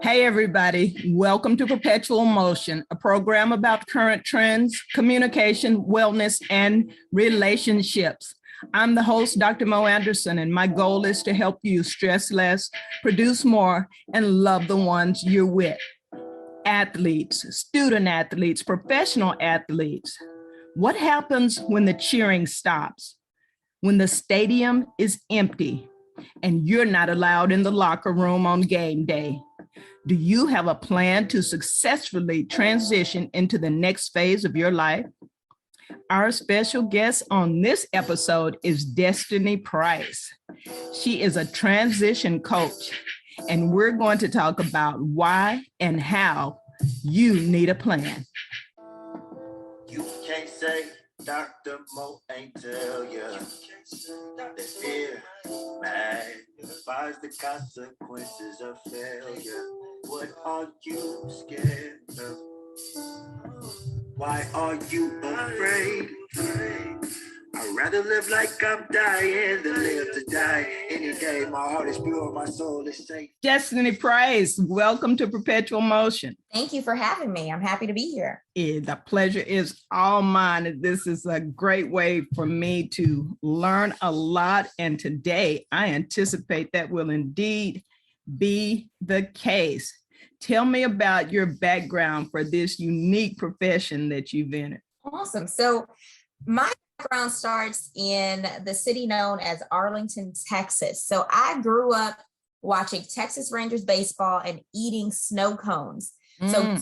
Hey, everybody. Welcome to Perpetual Motion, a program about current trends, communication, wellness, and relationships. I'm the host, Dr. Mo Anderson, and my goal is to help you stress less, produce more, and love the ones you're with. Athletes, student athletes, professional athletes. What happens when the cheering stops? When the stadium is empty and you're not allowed in the locker room on game day? Do you have a plan to successfully transition into the next phase of your life? Our special guest on this episode is Destiny Price. She is a transition coach, and we're going to talk about why and how you need a plan. You can't say Dr. Mo ain't tell you that fear magnifies the consequences of failure. What are you scared of? Why are you afraid? I'd rather live like I'm dying than live to die. Any day, my heart is pure, my soul is safe. Destiny Price, welcome to Perpetual Motion. Thank you for having me. I'm happy to be here. The pleasure is all mine. This is a great way for me to learn a lot. And today I anticipate that will indeed be the case. Tell me about your background for this unique profession that you've entered. Awesome. So my background starts in the city known as Arlington, Texas. So I grew up watching Texas Rangers baseball and eating snow cones. So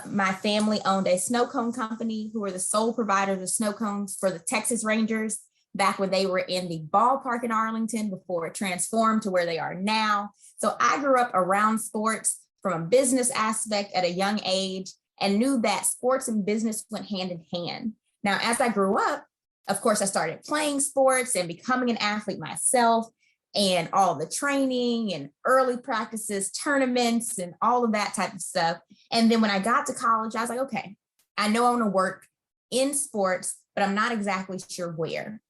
my family owned a snow cone company who were the sole providers of snow cones for the Texas Rangers back when they were in the ballpark in Arlington before it transformed to where they are now. So I grew up around sports from a business aspect at a young age and knew that sports and business went hand in hand. Now, as I grew up, of course, I started playing sports and becoming an athlete myself, and all the training and early practices, tournaments, and all of that type of stuff. And then when I got to college, I was like, okay, I know I want to work in sports, but I'm not exactly sure where.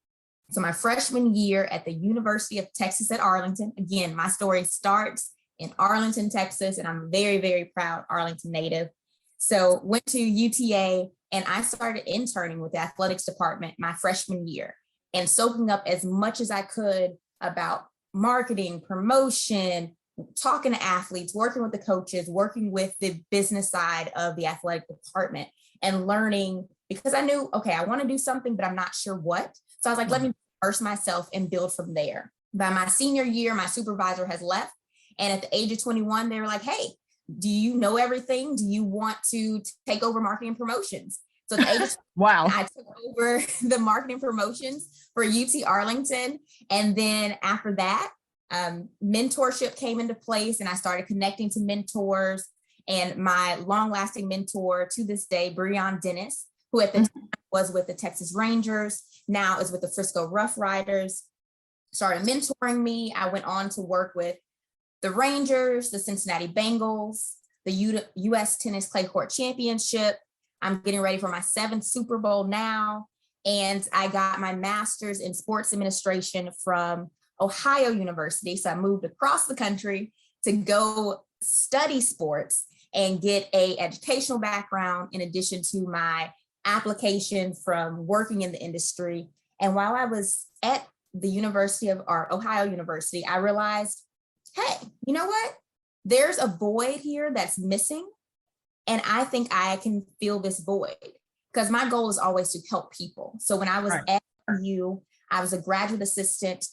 So my freshman year at the University of Texas at Arlington, again, my story starts in Arlington, Texas, and I'm very, very proud Arlington native. So went to UTA and I started interning with the athletics department my freshman year and soaking up as much as I could about marketing, promotion, talking to athletes, working with the coaches, working with the business side of the athletic department and learning, because I knew, okay, I want to do something, but I'm not sure what. So I was like, let me immerse myself and build from there. By my senior year, my supervisor has left. And at the age of 21, they were like, hey, do you know everything? Do you want to take over marketing and promotions? So at the age of 21, wow, I took over the marketing promotions for UT Arlington. And then after that, mentorship came into place and I started connecting to mentors. And my long-lasting mentor to this day, W.I.N, who at the time was with the Texas Rangers, now is with the Frisco Rough Riders, started mentoring me. I went on to work with the Rangers, the Cincinnati Bengals, the U.S. Tennis Clay Court Championship. I'm getting ready for my 7th Super Bowl now. And I got my master's in sports administration from Ohio University. So I moved across the country to go study sports and get an educational background in addition to my application from working in the industry. And while I was at the Ohio University, I realized, hey, you know what? There's a void here that's missing. And I think I can fill this void because my goal is always to help people. So when I was at U, I was a graduate assistant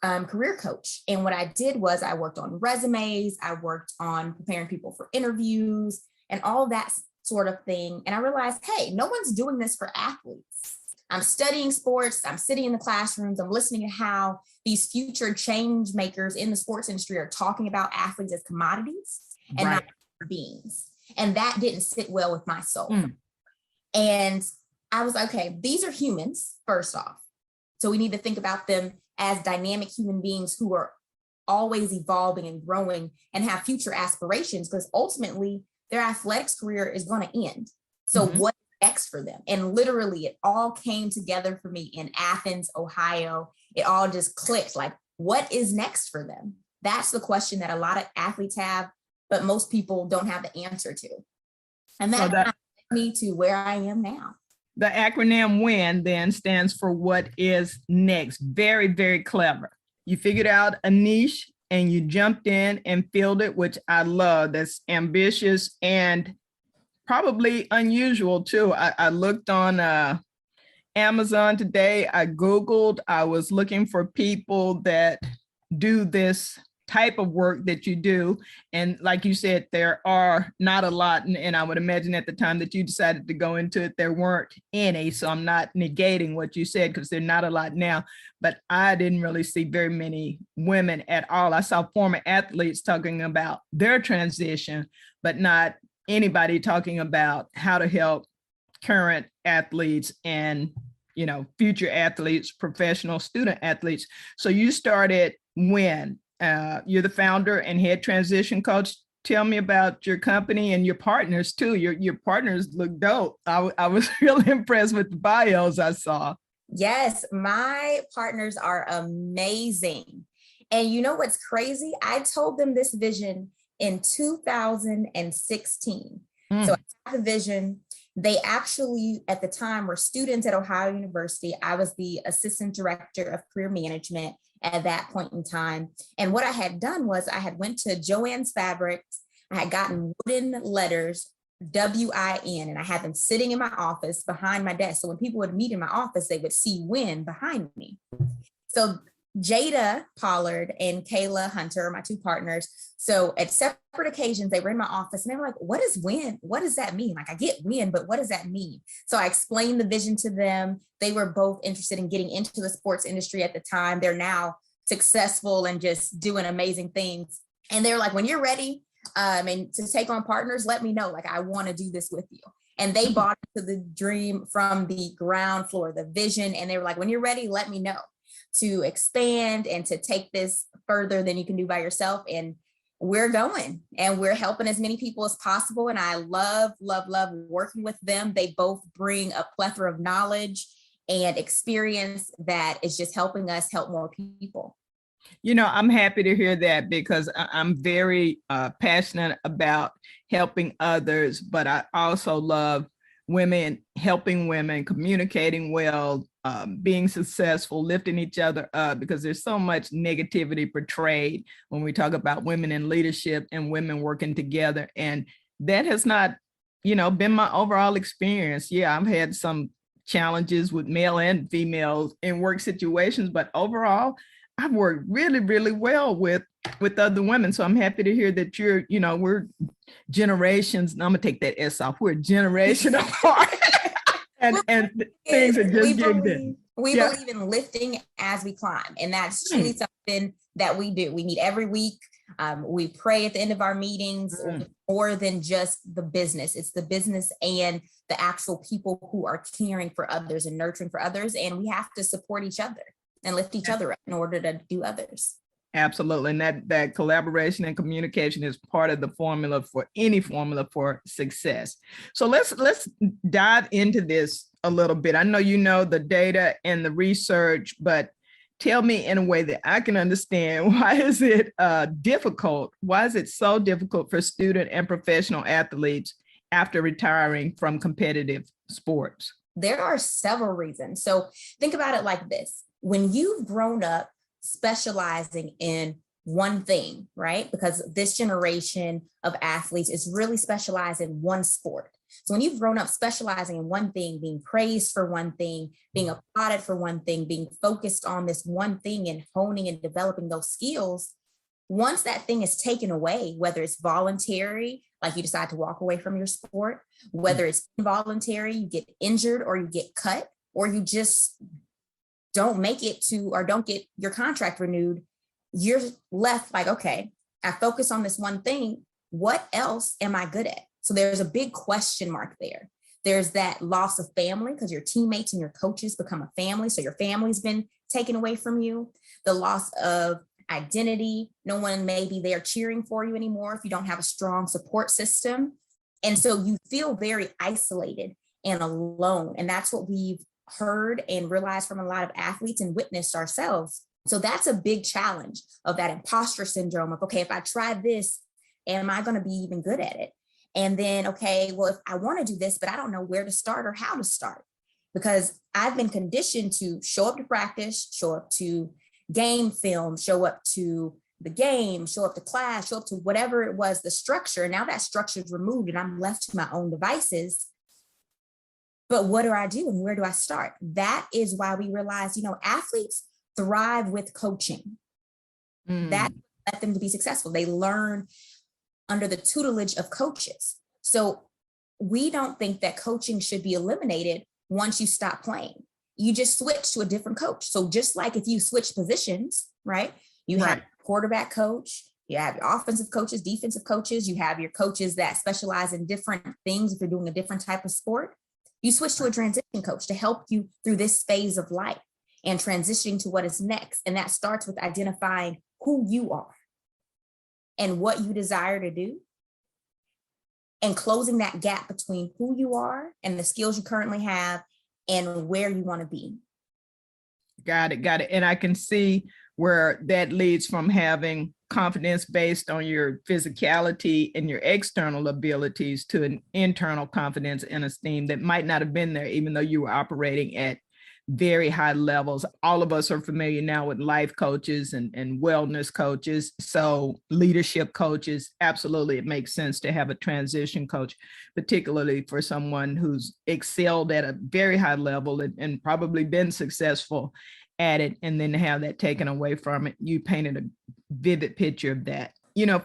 career coach. And what I did was I worked on resumes, I worked on preparing people for interviews and all that sort of thing. And I realized, hey, no one's doing this for athletes. I'm studying sports, I'm sitting in the classrooms, I'm listening to how these future change makers in the sports industry are talking about athletes as commodities and not beings. And that didn't sit well with my soul. And I was like, okay, these are humans, first off. So we need to think about them as dynamic human beings who are always evolving and growing and have future aspirations, because ultimately their athletics career is going to end. So what's next for them? And literally it all came together for me in Athens, Ohio. It all just clicked, like, what is next for them? That's the question that a lot of athletes have. but most people don't have the answer to. And So that that led me to where I am now. the acronym WIN then stands for what is next. Very, very clever. You figured out a niche and you jumped in and filled it, which I love. That's ambitious and probably unusual too. I looked on Amazon today. I Googled, I was looking for people that do this type of work that you do. And like you said, there are not a lot. And I would imagine at the time that you decided to go into it, there weren't any. So I'm not negating what you said because there's not a lot now. But I didn't really see very many women at all. I saw former athletes talking about their transition, but not anybody talking about how to help current athletes and future athletes, professional student athletes. So you started when you're the founder and head transition coach. Tell me about your company and your partners too. Your partners look dope. I was really impressed with the bios I saw. Yes, my partners are amazing. And you know what's crazy? I told them this vision in 2016. So I had the vision. They actually, at the time, were students at Ohio University. I was the assistant director of career management at that point in time. And what I had done was I had went to Jo-Ann's Fabrics. I had gotten wooden letters, W.I.N, and I had them sitting in my office behind my desk. So when people would meet in my office, they would see WIN behind me. So Jada Pollard and Kayla Hunter, my two partners. So at separate occasions, they were in my office and they were like, what is WIN? What does that mean? Like, I get WIN, but what does that mean? So I explained the vision to them. They were both interested in getting into the sports industry at the time. They're now successful and just doing amazing things. And they were like, when you're ready and to take on partners, let me know. Like, I want to do this with you. And they bought into the dream from the ground floor, the vision. And they were like, when you're ready, let me know to expand and to take this further than you can do by yourself. And we're going and we're helping as many people as possible. And I love, love, love working with them. They both bring a plethora of knowledge and experience that is just helping us help more people. I'm happy to hear that because I'm very passionate about helping others, but I also love women, helping women, communicating well, being successful, lifting each other up, because there's so much negativity portrayed when we talk about women in leadership and women working together. And that has not, been my overall experience. Yeah, I've had some challenges with male and female in work situations, but overall, I've worked really, really well with other women. So I'm happy to hear that we're generations. I'm gonna take that S off. We're a generation apart. and things are just getting good. We believe in lifting as we climb. And that's truly something that we do. We meet every week. We pray at the end of our meetings, more than just the business. It's the business and the actual people who are caring for others and nurturing for others. And we have to support each other and lift each other up in order to do others. Absolutely. And that collaboration and communication is part of the formula for any formula for success. So let's dive into this a little bit. I know you know the data and the research, but tell me in a way that I can understand, why is it difficult? Why is it so difficult for student and professional athletes after retiring from competitive sports? There are several reasons. So think about it like this. When you've grown up specializing in one thing, right? Because this generation of athletes is really specialized in one sport. So when you've grown up specializing in one thing, being praised for one thing, being applauded for one thing, being focused on this one thing and honing and developing those skills, once that thing is taken away, whether it's voluntary, like you decide to walk away from your sport, whether it's involuntary, you get injured or you get cut, or you just don't make it to, or don't get your contract renewed, you're left like, okay, I focus on this one thing. What else am I good at? So there's a big question mark there. There's that loss of family because your teammates and your coaches become a family. So your family's been taken away from you. The loss of identity. No one may be there cheering for you anymore if you don't have a strong support system. And so you feel very isolated and alone. And that's what we've heard and realized from a lot of athletes and witnessed ourselves. So that's a big challenge of that imposter syndrome of, okay, if I try this Am I going to be even good at it? And then, okay, well, if I want to do this, but I don't know where to start or how to start, because I've been conditioned to show up to practice, show up to game film, show up to the game, show up to class, show up to whatever it was, the structure. Now that structure is removed and I'm left to my own devices. But what do I do and where do I start? That is why we realize, athletes thrive with coaching. That led them to be successful. They learn under the tutelage of coaches. So we don't think that coaching should be eliminated once you stop playing. You just switch to a different coach. So just like if you switch positions, right? You have quarterback coach, you have your offensive coaches, defensive coaches, you have your coaches that specialize in different things if you're doing a different type of sport. You switch to a transition coach to help you through this phase of life and transitioning to what is next. And that starts with identifying who you are and what you desire to do, and closing that gap between who you are and the skills you currently have and where you want to be. Got it. And I can see where that leads from having confidence based on your physicality and your external abilities to an internal confidence and esteem that might not have been there, even though you were operating at very high levels. All of us are familiar now with life coaches and wellness coaches. So leadership coaches, absolutely, it makes sense to have a transition coach, particularly for someone who's excelled at a very high level and probably been successful at it, and then have that taken away from it. You painted a vivid picture of that.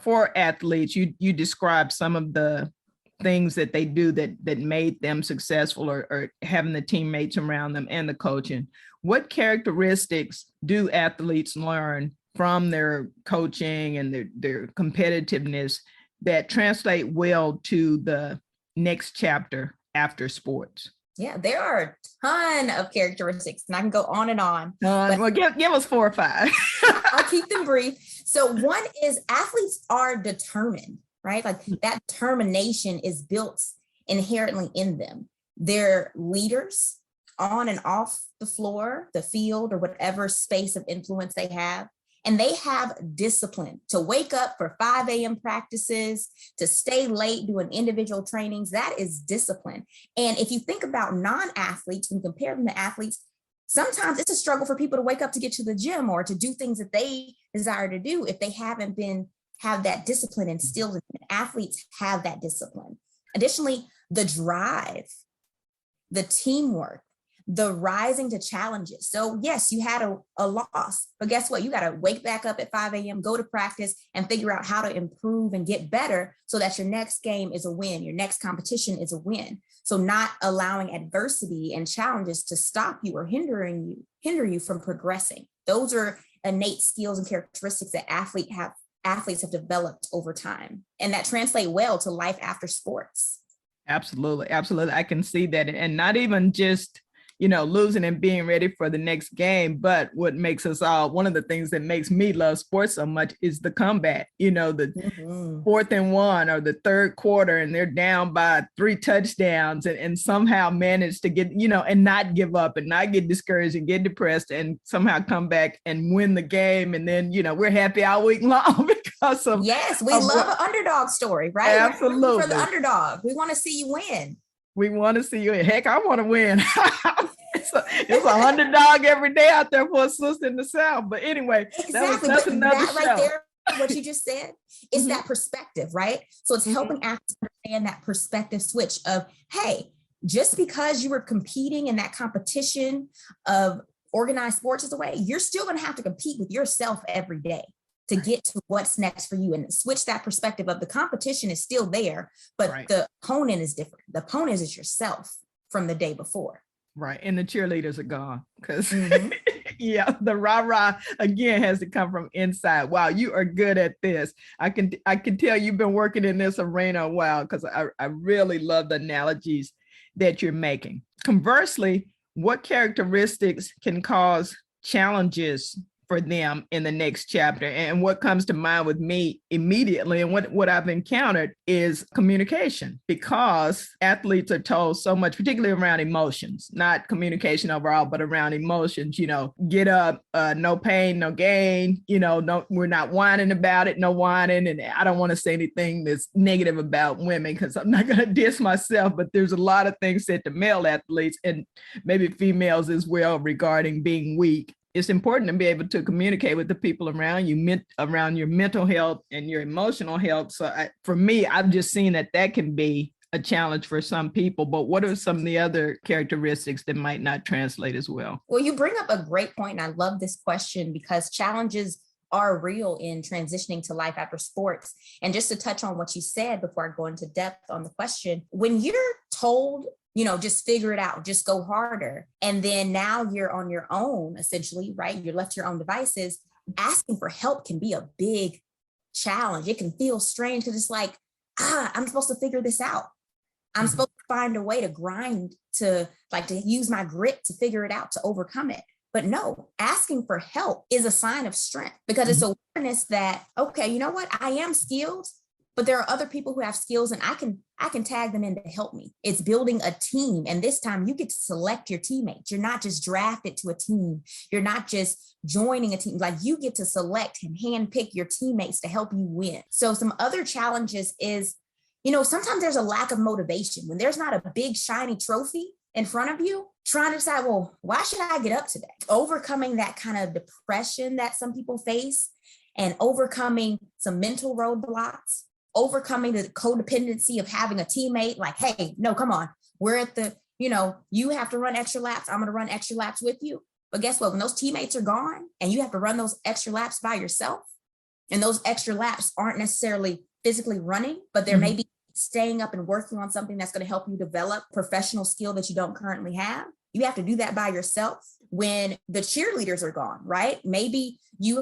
For athletes, you described some of the things that they do that made them successful, or having the teammates around them and the coaching. What characteristics do athletes learn from their coaching and their competitiveness that translate well to the next chapter after sports? Yeah, there are a ton of characteristics, and I can go on and on. Well, give us 4 or 5. I'll keep them brief. So one is athletes are determined, right? Like that determination is built inherently in them. They're leaders on and off the floor, the field, or whatever space of influence they have. And they have discipline to wake up for 5 a.m. practices, to stay late doing individual trainings. That is discipline. And if you think about non-athletes and compare them to athletes, sometimes it's a struggle for people to wake up to get to the gym or to do things that they desire to do if they haven't have that discipline instilled in them. Athletes have that discipline. Additionally, the drive, the teamwork, the rising to challenges. So yes, you had a loss, but guess what? You got to wake back up at 5 a.m., go to practice and figure out how to improve and get better so that your next game is a win. Your next competition is a win. So not allowing adversity and challenges to stop you or hinder you from progressing. Those are innate skills and characteristics that athletes have developed over time, and that translate well to life after sports. Absolutely. I can see that. And not even just losing and being ready for the next game. But what makes us all, one of the things that makes me love sports so much is the comeback, the 4th and 1 or the third quarter, and they're down by 3 touchdowns and somehow manage to get, and not give up and not get discouraged and get depressed and somehow come back and win the game. And then, we're happy all week long because of. Yes, we love an underdog story, right? Absolutely. For the underdog. We want to see you win. We want to see you. Heck, I want to win. It's a underdog every day out there for a sister in the South. But anyway, exactly. That's another show. Right there, what you just said, is that perspective, right? So it's helping athletes understand that perspective switch of, hey, just because you were competing in that competition of organized sports is the way, you're still going to have to compete with yourself every day to get to what's next for you, and switch that perspective of the competition is still there, but the opponent is different. The opponent is yourself from the day before. Right. And the cheerleaders are gone because the rah-rah again has to come from inside. Wow, you are good at this. I can tell you've been working in this arena a while, because I really love the analogies that you're making. Conversely, what characteristics can cause challenges for them in the next chapter. And what comes to mind with me immediately and what I've encountered is communication, because athletes are told so much, particularly around emotions, not communication overall, but around emotions, get up, no pain, no gain, no, we're not whining about it, no whining. And I don't want to say anything that's negative about women because I'm not going to diss myself, but there's a lot of things said to male athletes and maybe females as well regarding being weak. It's important to be able to communicate with the people around you, around your mental health and your emotional health. So for me, I've just seen that can be a challenge for some people, but what are some of the other characteristics that might not translate as well? Well, you bring up a great point, and I love this question because challenges are real in transitioning to life after sports. And just to touch on what you said before I go into depth on the question, when you're told, just figure it out, just go harder, and then now you're on your own, essentially, right? You're left to your own devices. Asking for help can be a big challenge. It can feel strange because it's like, I'm supposed to figure this out. I'm supposed to find a way to grind, to use my grit to figure it out, to overcome it. But no, asking for help is a sign of strength because it's awareness that, okay, you know what? I am skilled, but there are other people who have skills and I can tag them in to help me. It's building a team. And this time you get to select your teammates. You're not just drafted to a team. You're not just joining a team. You get to select and handpick your teammates to help you win. So some other challenges is, sometimes there's a lack of motivation when there's not a big shiny trophy in front of you, trying to decide, well, why should I get up today? Overcoming that kind of depression that some people face and overcoming some mental roadblocks, overcoming the codependency of having a teammate like, hey, no, come on. We're at the, you have to run extra laps. I'm going to run extra laps with you. But guess what? When those teammates are gone and you have to run those extra laps by yourself, and those extra laps aren't necessarily physically running, but there may be staying up and working on something that's going to help you develop professional skill that you don't currently have. You have to do that by yourself. When the cheerleaders are gone, right? Maybe you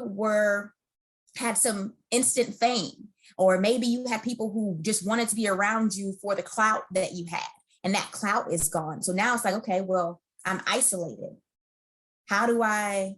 had some instant fame, or maybe you had people who just wanted to be around you for the clout that you had, and that clout is gone. So now it's like, okay, well, I'm isolated. How do I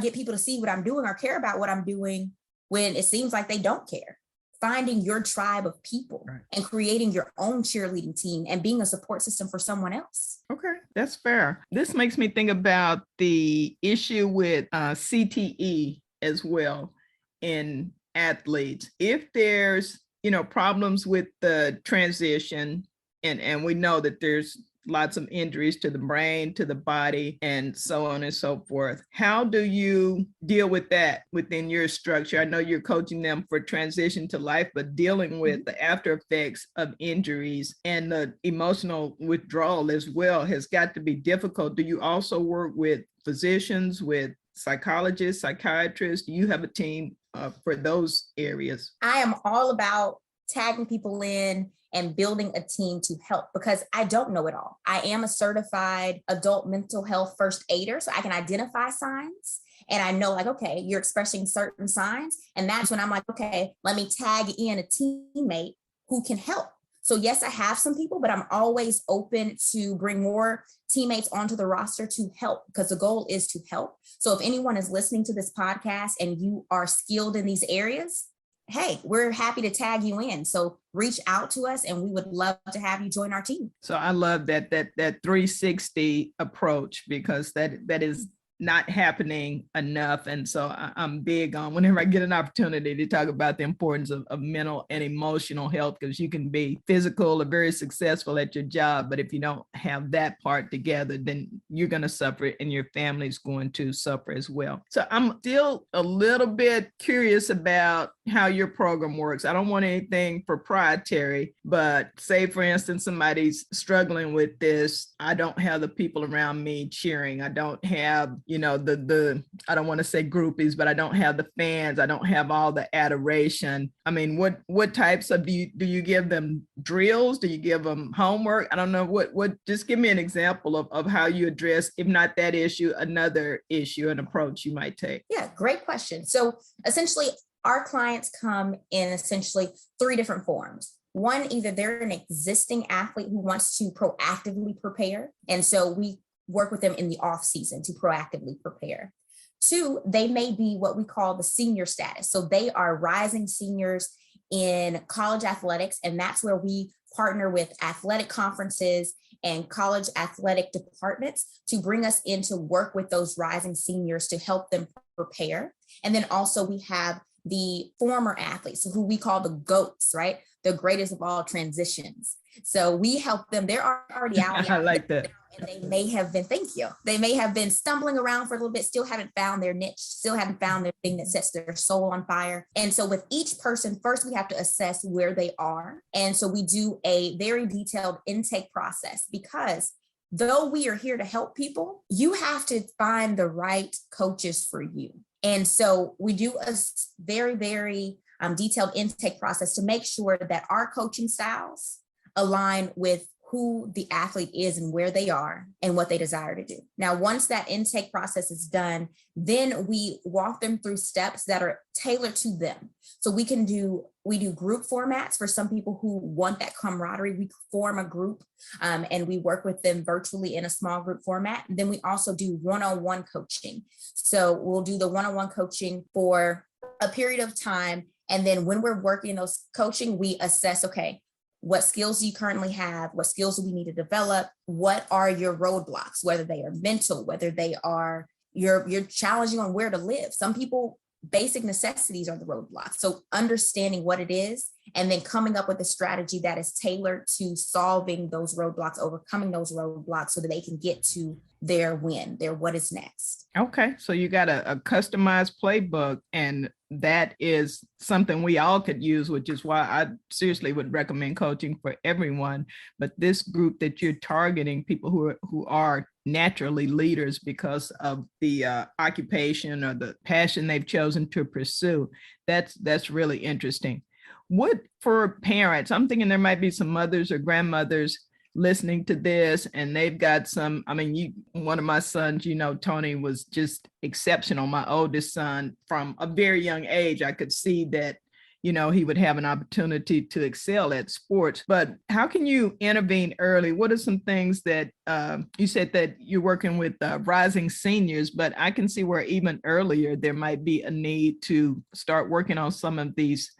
get people to see what I'm doing or care about what I'm doing when it seems like they don't care? Finding your tribe of people, right, and creating your own cheerleading team and being a support system for someone else. Okay, that's fair. This makes me think about the issue with CTE as well in athletes. If there's, problems with the transition, and we know that there's lots of injuries to the brain, to the body, and so on and so forth. How do you deal with that within your structure? I know you're coaching them for transition to life, but dealing with the after effects of injuries and the emotional withdrawal as well has got to be difficult. Do you also work with physicians, with psychologists, psychiatrists? Do you have a team for those areas? I am all about tagging people in and building a team to help, because I don't know it all. I am a certified adult mental health first aider, so I can identify signs. And I know, okay, you're expressing certain signs. And that's when I'm like, okay, let me tag in a teammate who can help. So yes, I have some people, but I'm always open to bring more teammates onto the roster to help, because the goal is to help. So if anyone is listening to this podcast and you are skilled in these areas, hey, we're happy to tag you in. So reach out to us and we would love to have you join our team. So I love that 360 approach, because that is not happening enough. And so I'm big on, whenever I get an opportunity to talk about the importance of mental and emotional health, because you can be physical or very successful at your job, but if you don't have that part together, then you're going to suffer and your family's going to suffer as well. So I'm still a little bit curious about how your program works. I don't want anything proprietary, but say, for instance, somebody's struggling with this. I don't have the people around me cheering. I don't have, the I don't want to say groupies, but I don't have the fans. I don't have all the adoration. I mean, what types of, do you give them drills? Do you give them homework? I don't know what just give me an example of how you address, if not that issue, another issue and approach you might take. Yeah, great question. So essentially, our clients come in essentially 3 different forms. One, either they're an existing athlete who wants to proactively prepare. And so we work with them in the off season to proactively prepare. Two, they may be what we call the senior status. So they are rising seniors in college athletics, and that's where we partner with athletic conferences and college athletic departments to bring us in to work with those rising seniors to help them prepare. And then also we have the former athletes who we call the GOATs, right? The greatest of all transitions. So we help them. They're already out. I like that. And they may have been, thank you. They may have been stumbling around for a little bit, still haven't found their niche, still haven't found their thing that sets their soul on fire. And so with each person, first we have to assess where they are. And so we do a very detailed intake process, because though we are here to help people, you have to find the right coaches for you. And so we do a very, very detailed intake process to make sure that our coaching styles align with who the athlete is and where they are and what they desire to do. Now, once that intake process is done, then we walk them through steps that are tailored to them. So we do group formats for some people who want that camaraderie. We form a group and we work with them virtually in a small group format. And then we also do one-on-one coaching. So we'll do the one-on-one coaching for a period of time. And then when we're working those coaching, we assess, okay, what skills do you currently have? What skills do we need to develop? What are your roadblocks, whether they are mental, whether they are you're challenging on where to live. Some people, basic necessities are the roadblocks. So understanding what it is and then coming up with a strategy that is tailored to solving those roadblocks, overcoming those roadblocks so that they can get to their win, their what is next. Okay, so you got a customized playbook, and that is something we all could use, which is why I seriously would recommend coaching for everyone. But this group that you're targeting, people who are naturally leaders because of the occupation or the passion they've chosen to pursue, that's really interesting. What for parents? I'm thinking there might be some mothers or grandmothers listening to this, and they've got some, one of my sons, Tony, was just exceptional. My oldest son, from a very young age, I could see that, he would have an opportunity to excel at sports. But how can you intervene early? What are some things that you said that you're working with rising seniors, but I can see where even earlier there might be a need to start working on some of these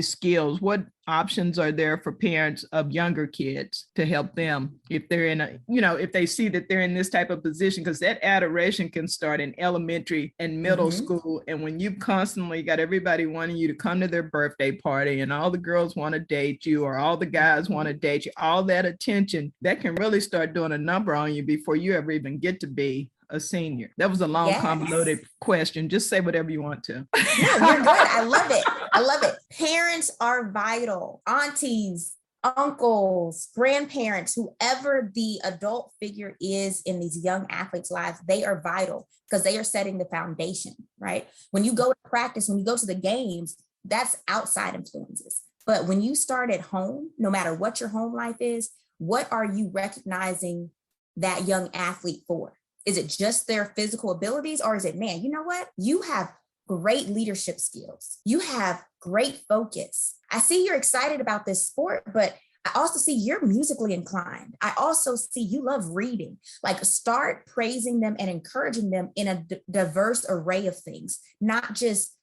skills. What options are there for parents of younger kids to help them if they're in if they see that they're in this type of position? Because that adoration can start in elementary and middle school. And when you've constantly got everybody wanting you to come to their birthday party and all the girls want to date you or all the guys want to date you, all that attention, that can really start doing a number on you before you ever even get to be a senior. That was a long, convoluted question. Just say whatever you want to. No, you're good. I love it. I love it. Parents are vital. Aunties, uncles, grandparents, whoever the adult figure is in these young athletes' lives, they are vital because they are setting the foundation, right? When you go to practice, when you go to the games, that's outside influences. But when you start at home, no matter what your home life is, what are you recognizing that young athlete for? Is it just their physical abilities, or is it, man, you know what? You have great leadership skills. You have great focus. I see you're excited about this sport, but I also see you're musically inclined. I also see you love reading. Like, start praising them and encouraging them in a diverse array of things, not just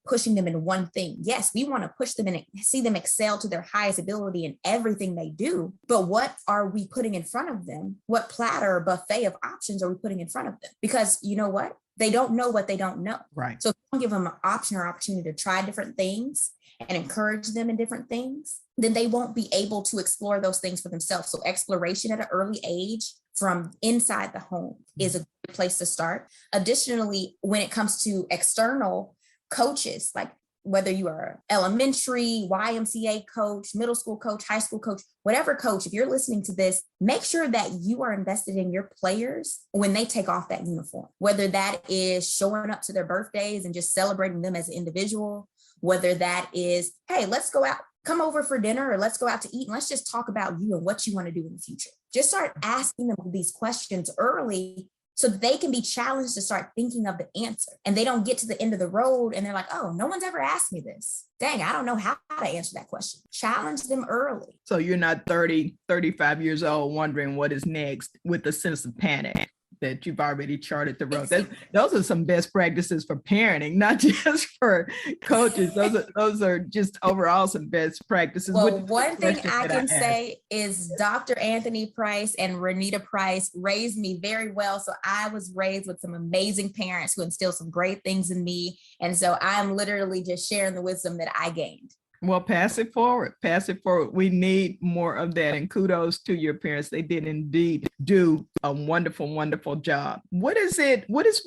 pushing them in one thing. Yes, we want to push them and see them excel to their highest ability in everything they do. But what are we putting in front of them? What platter or buffet of options are we putting in front of them? Because you know what? They don't know what they don't know. Right. So if you give them an option or opportunity to try different things and encourage them in different things, then they won't be able to explore those things for themselves. So exploration at an early age from inside the home is a good place to start. Additionally, when it comes to external coaches, like whether you are elementary, YMCA coach, middle school coach, high school coach, whatever coach, if you're listening to this, make sure that you are invested in your players when they take off that uniform, whether that is showing up to their birthdays and just celebrating them as an individual, whether that is, hey, let's go out, come over for dinner, or let's go out to eat and let's just talk about you and what you want to do in the future. Just start asking them these questions early so they can be challenged to start thinking of the answer. And they don't get to the end of the road and they're like, oh, no one's ever asked me this. Dang, I don't know how to answer that question. Challenge them early. So you're not 30, 35 years old wondering what is next with a sense of panic. that you've already charted the road. Those are some best practices for parenting, not just for coaches. Those are just overall some best practices. Well, one thing I can say is Dr. Anthony Price and Renita Price raised me very well. So I was raised with some amazing parents who instilled some great things in me. And so I'm literally just sharing the wisdom that I gained. Well, pass it forward. Pass it forward. We need more of that. And kudos to your parents. They did indeed do a wonderful, wonderful job. What has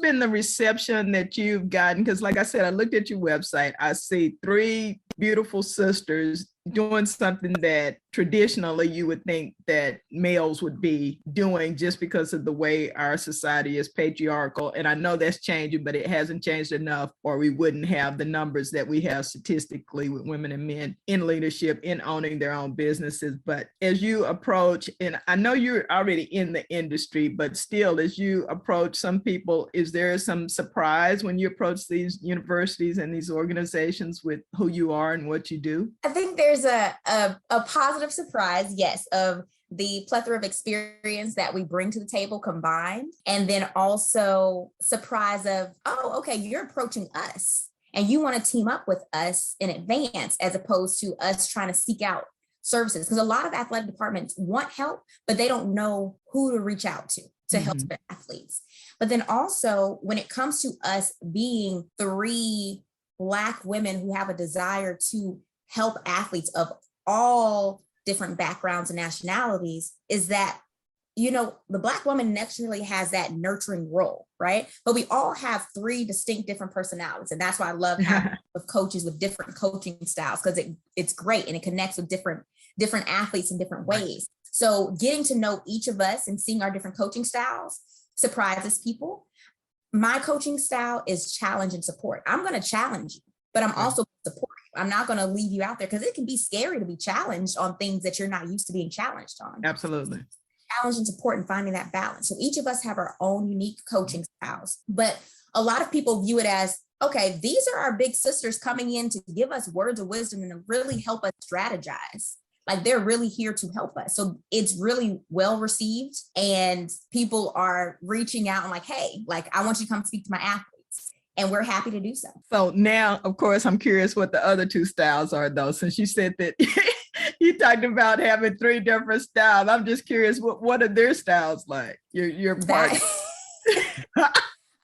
been the reception that you've gotten? Because like I said, I looked at your website. I see 3 beautiful sisters doing something that traditionally you would think that males would be doing just because of the way our society is patriarchal. And I know that's changing, but it hasn't changed enough, or we wouldn't have the numbers that we have statistically with women and men in leadership, in owning their own businesses. But as you approach, and I know you're already in the industry, but still, as you approach some people, is there some surprise when you approach these universities and these organizations with who you are and what you do? I think there's a positive surprise, yes, of the plethora of experience that we bring to the table combined, and then also surprise of, oh, okay, you're approaching us and you want to team up with us in advance as opposed to us trying to seek out services. Because a lot of athletic departments want help, but they don't know who to reach out to help their athletes. But then also when it comes to us being 3 Black women who have a desire to help athletes of all different backgrounds and nationalities, is that, the Black woman naturally has that nurturing role, right? But we all have 3 distinct different personalities. And that's why I love having coaches with different coaching styles, because it's great and it connects with different athletes in different ways. So getting to know each of us and seeing our different coaching styles surprises people. My coaching style is challenge and support. I'm going to challenge you, but I'm also support. I'm not going to leave you out there, because it can be scary to be challenged on things that you're not used to being challenged on. Absolutely. Challenge and support and finding that balance. So each of us have our own unique coaching styles, but a lot of people view it as, okay, these are our big sisters coming in to give us words of wisdom and to really help us strategize. Like, they're really here to help us. So it's really well received, and people are reaching out and like, hey, like, I want you to come speak to my athletes. And we're happy to do so. So now, of course, I'm curious what the other 2 styles are, though, since you said that you talked about having 3 different styles. I'm just curious, what are their styles like? Your part.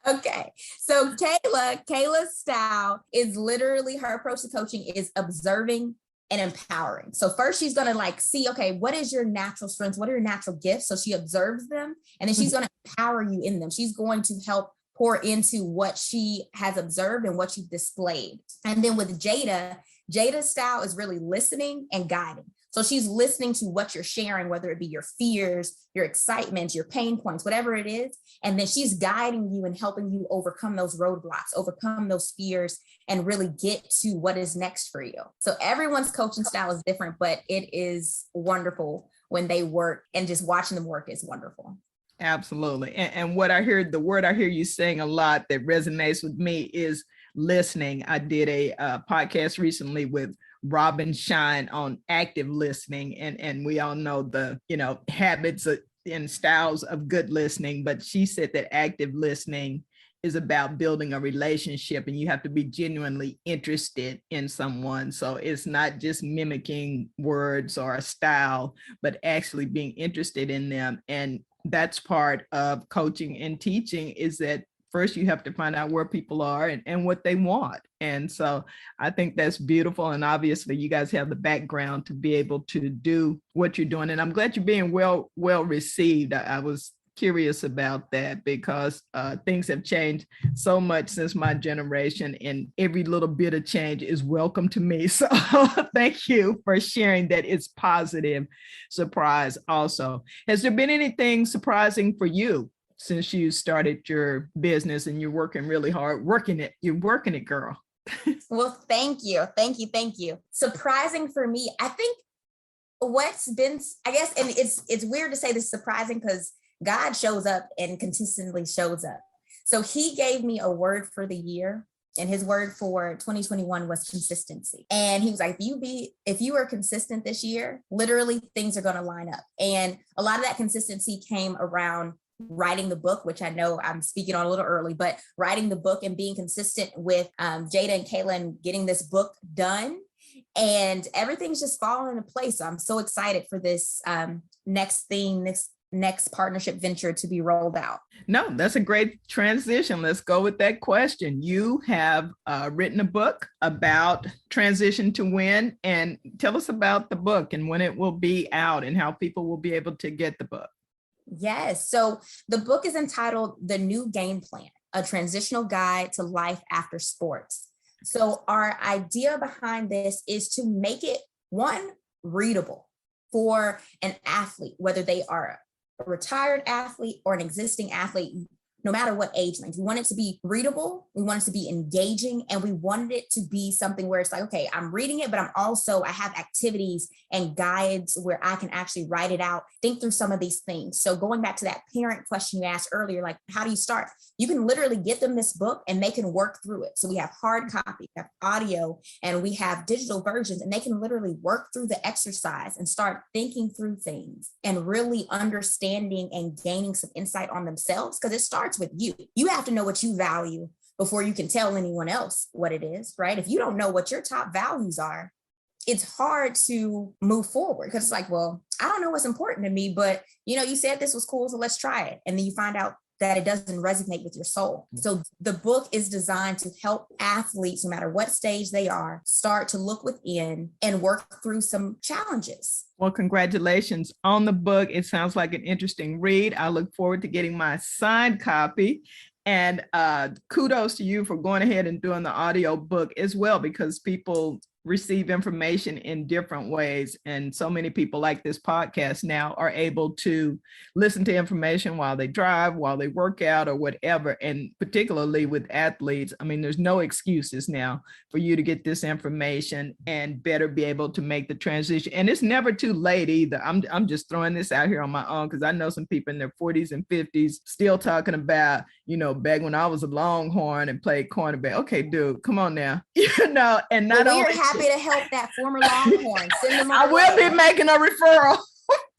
Okay. So Kayla's style is literally, her approach to coaching is observing and empowering. So first she's going to see, okay, what is your natural strengths? What are your natural gifts? So she observes them, and then she's going to empower you in them. She's going to help pour into what she has observed and what she's displayed. And then with Jada's style is really listening and guiding. So she's listening to what you're sharing, whether it be your fears, your excitements, your pain points, whatever it is. And then she's guiding you and helping you overcome those roadblocks, overcome those fears, and really get to what is next for you. So everyone's coaching style is different, but it is wonderful when they work, and just watching them work is wonderful. Absolutely. And what the word I hear you saying a lot that resonates with me is listening. I did a podcast recently with Robin Shine on active listening. And we all know the, habits and styles of good listening, but she said that active listening is about building a relationship, and you have to be genuinely interested in someone. So it's not just mimicking words or a style, but actually being interested in them. And that's part of coaching and teaching, is that first you have to find out where people are and what they want. And so I think that's beautiful. And obviously you guys have the background to be able to do what you're doing. And I'm glad you're being well received. I was curious about that, because things have changed so much since my generation, and every little bit of change is welcome to me. So thank you for sharing that. It's positive surprise also. Has there been anything surprising for you since you started your business and you're working really hard, you're working it, girl? Well, thank you. Surprising for me, I think what's been, I guess, and it's weird to say this surprising, because God shows up and consistently shows up. So he gave me a word for the year, and his word for 2021 was consistency. And he was like, if you are consistent this year, literally things are going to line up. And a lot of that consistency came around writing the book, which I know I'm speaking on a little early, but writing the book and being consistent with Jada and Kayla and getting this book done. And everything's just falling into place. So I'm so excited for this next partnership venture to be rolled out. No, that's a great transition. Let's go with that question. You have written a book about transition to W.I.N, and tell us about the book and when it will be out and how people will be able to get the book. Yes. So the book is entitled The New Game Plan, a transitional guide to life after sports. So our idea behind this is to make it, one, readable for an athlete, whether they are a retired athlete or an existing athlete, no matter what age range. We want it to be readable, we want it to be engaging, and we wanted it to be something where it's like, okay, I'm reading it, but I have activities and guides where I can actually write it out, think through some of these things. So going back to that parent question you asked earlier, like, how do you start? You can literally get them this book and they can work through it. So we have hard copy, we have audio, and we have digital versions, and they can literally work through the exercise and start thinking through things and really understanding and gaining some insight on themselves, because it starts with you. You have to know what you value before you can tell anyone else what it is, right? If you don't know what your top values are, it's hard to move forward, because it's like, well, I don't know what's important to me, but you said this was cool, so let's try it. And then you find out that it doesn't resonate with your soul. So the book is designed to help athletes, no matter what stage they are, start to look within and work through some challenges. Well, congratulations on the book. It sounds like an interesting read. I look forward to getting my signed copy. And kudos to you for going ahead and doing the audio book as well, because people receive information in different ways. And so many people like this podcast now are able to listen to information while they drive, while they work out or whatever. And particularly with athletes, I mean, there's no excuses now for you to get this information and better be able to make the transition. And it's never too late either. I'm just throwing this out here on my own, because I know some people in their 40s and 50s still talking about, back when I was a Longhorn and played cornerback. Okay, dude, come on now. And not only happy to help that former Longhorn. Send them I will be making a referral.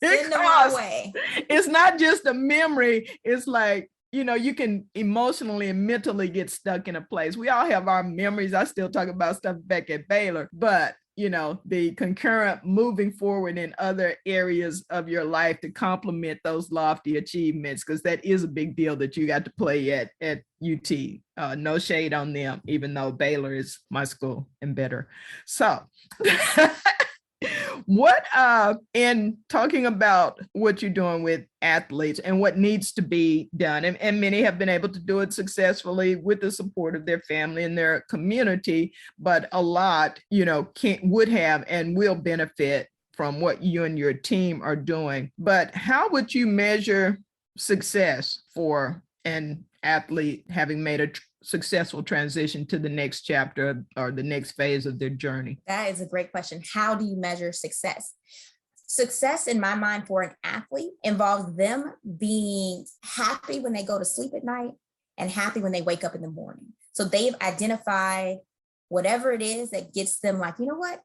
Send them our way. It's not just a memory. It's like, you can emotionally and mentally get stuck in a place. We all have our memories. I still talk about stuff back at Baylor, but the concurrent moving forward in other areas of your life to complement those lofty achievements, because that is a big deal that you got to play at UT. No shade on them, even though Baylor is my school and better. So what, in talking about what you're doing with athletes and what needs to be done, and many have been able to do it successfully with the support of their family and their community, but a lot, would have and will benefit from what you and your team are doing. But how would you measure success for an athlete having made a successful transition to the next chapter or the next phase of their journey? That is a great question. How do you measure success? Success, in my mind, for an athlete involves them being happy when they go to sleep at night and happy when they wake up in the morning. So they've identified whatever it is that gets them like, you know what?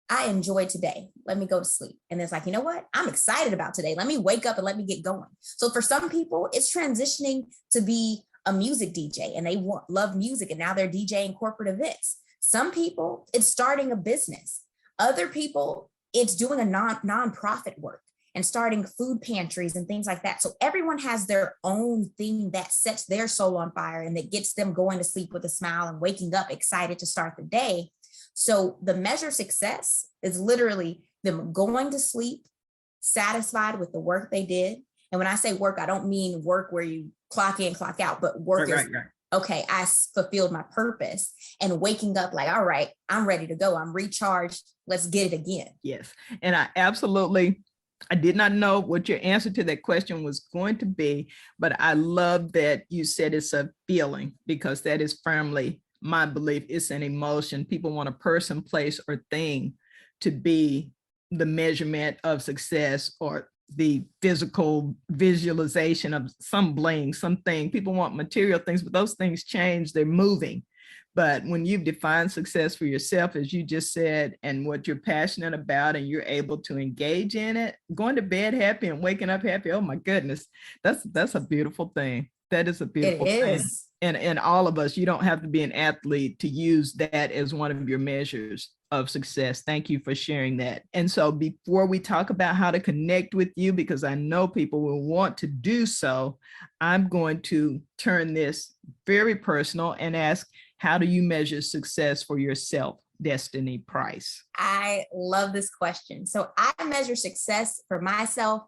I enjoyed today. Let me go to sleep. And it's like, you know what? I'm excited about today. Let me wake up and let me get going. So for some people, it's transitioning to be a music DJ, and they love music, and now they're DJing corporate events. Some people, it's starting a business. Other people, it's doing a nonprofit work and starting food pantries and things like that. So everyone has their own thing that sets their soul on fire and that gets them going to sleep with a smile and waking up excited to start the day. So the measure of success is literally them going to sleep satisfied with the work they did. And when I say work, I don't mean work where you clock in, clock out, but work is, okay, I fulfilled my purpose, and waking up like, all right, I'm ready to go. I'm recharged. Let's get it again. Yes. And I did not know what your answer to that question was going to be, but I love that you said it's a feeling, because that is firmly my belief. It's an emotion. People want a person, place, or thing to be the measurement of success, or the physical visualization of some bling, something. People want material things, but those things change. They're moving. But when you've defined success for yourself, as you just said, and what you're passionate about, and you're able to engage in it, going to bed happy and waking up happy, oh my goodness, that's a beautiful thing. That is a beautiful It thing. is. And all of us, you don't have to be an athlete to use that as one of your measures of success. Thank you for sharing that. And so before we talk about how to connect with you, because I know people will want to do so, I'm going to turn this very personal and ask, how do you measure success for yourself, Destiny Price? I love this question. So I measure success for myself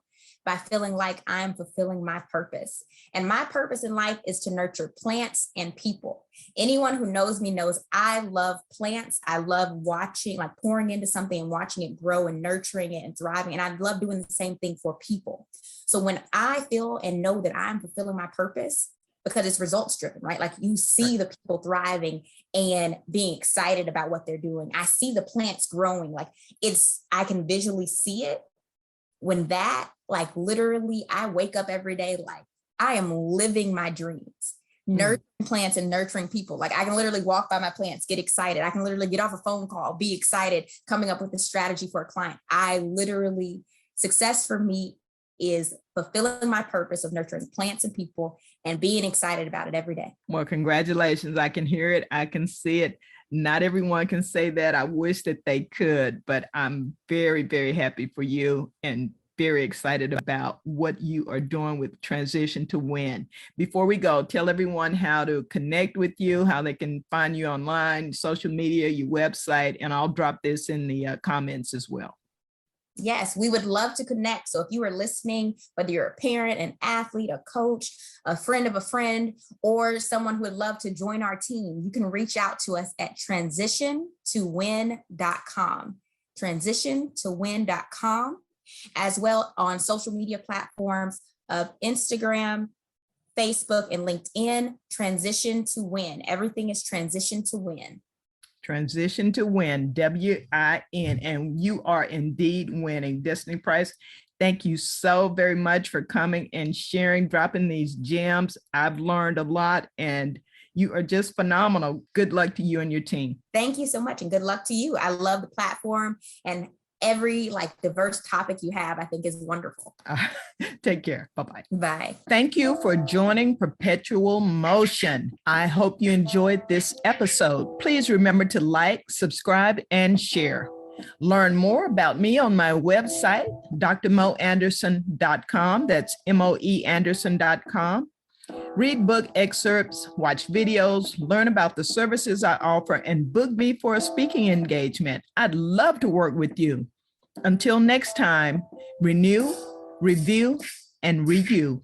by feeling like I'm fulfilling my purpose. And my purpose in life is to nurture plants and people. Anyone who knows me knows I love plants. I love watching, like pouring into something and watching it grow and nurturing it and thriving. And I love doing the same thing for people. So when I feel and know that I'm fulfilling my purpose, because it's results driven, right? Like you see the people thriving and being excited about what they're doing. I see the plants growing, like I can visually see it. When that, like literally, I wake up every day like I am living my dreams, nurturing plants and nurturing people. Like I can literally walk by my plants, get excited. I can literally get off a phone call, be excited, coming up with a strategy for a client. Success for me is fulfilling my purpose of nurturing plants and people and being excited about it every day. Well, congratulations. I can hear it. I can see it. Not everyone can say that. I wish that they could, but I'm very, very happy for you and very excited about what you are doing with Transition to Win. Before we go, tell everyone how to connect with you, how they can find you online, social media, your website, and I'll drop this in the comments as well. Yes, we would love to connect. So if you are listening, whether you're a parent, an athlete, a coach, a friend of a friend, or someone who would love to join our team, you can reach out to us at transitiontowin.com, transitiontowin.com, as well on social media platforms of Instagram, Facebook, and LinkedIn, Transition to Win. Everything is Transition to Win. Transition to Win, W.I.N, and you are indeed winning. Destiny Price, thank you so very much for coming and sharing, dropping these gems. I've learned a lot and you are just phenomenal. Good luck to you and your team. Thank you so much and good luck to you. I love the platform and every diverse topic you have, I think is wonderful. Take care. Bye-bye. Bye. Thank you for joining Perpetual Motion. I hope you enjoyed this episode. Please remember to like, subscribe, and share. Learn more about me on my website, drmoanderson.com. That's moeanderson.com. Read book excerpts, watch videos, learn about the services I offer, and book me for a speaking engagement. I'd love to work with you. Until next time, renew, review, and review.